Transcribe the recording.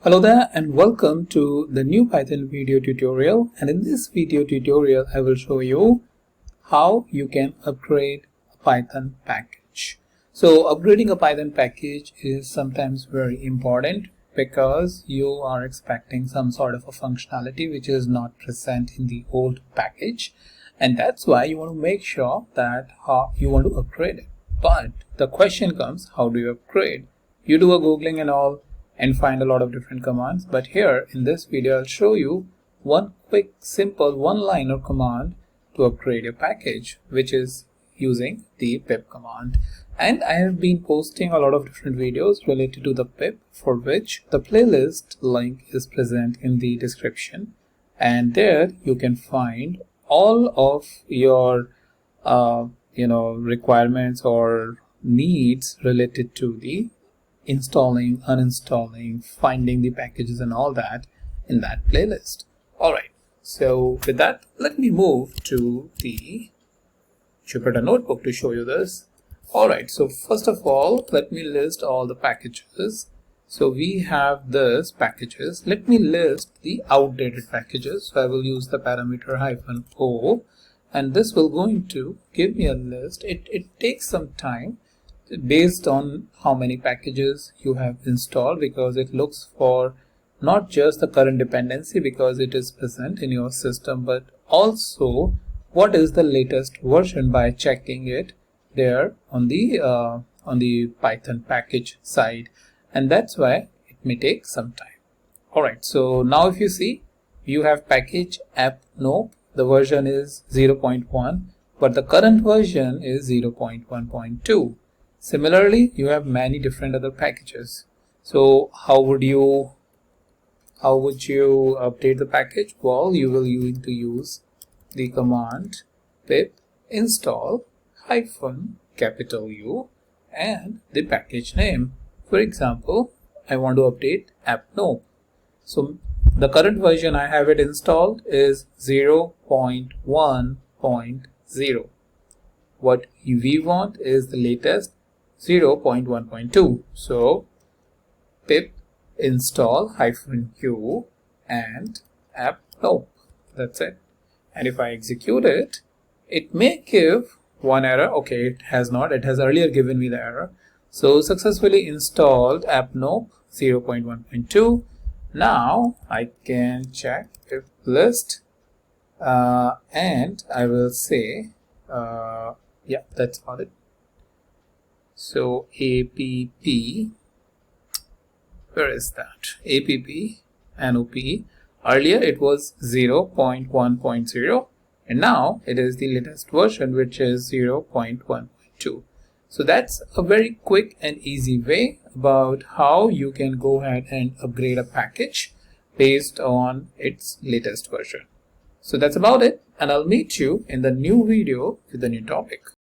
Hello there and welcome to the new Python video tutorial, and in this video tutorial I will show you how you can upgrade a Python package. So upgrading a Python package is sometimes very important because you are expecting some sort of a functionality which is not present in the old package, and that's why you want to make sure that you want to upgrade it. But the question comes, how do you upgrade? You do a googling and all and find a lot of different commands, but here in this video I'll show you one quick simple one-liner command to upgrade your package, which is using the pip command. And I have been posting a lot of different videos related to the pip, for which the playlist link is present in the description, and there you can find all of your requirements or needs related to the installing, uninstalling, finding the packages and all that in that playlist. Alright, so with that, let me move to the Jupyter notebook to show you this. Alright, so first of all, let me list all the packages. So we have this packages. Let me list the outdated packages. So I will use the parameter -o, and this will going to give me a list. It takes some time based on how many packages you have installed, because it looks for not just the current dependency because it is present in your system, but also what is the latest version by checking it there on the Python package side, and that's why it may take some time. Alright, so now if you see, you have package app nope, the version is 0.1, but the current version is 0.1.2. Similarly, you have many different other packages. So how would you update the package? Well, you will need to use the command pip install -U and the package name. For example, I want to update app nope. So the current version I have it installed is 0.1.0. What we want is the latest 0.1.2. So pip install -u and app nope. That's it. And if I execute it, it may give one error. Okay, it has not. It has earlier given me the error. So successfully installed app nope 0.1.2. Now I can check pip list and I will say yeah, that's about it. So app, where is that? App NOP. Earlier it was 0.1.0 and now it is the latest version, which is 0.1.2. So that's a very quick and easy way about how you can go ahead and upgrade a package based on its latest version. So that's about it, and I'll meet you in the new video with a new topic.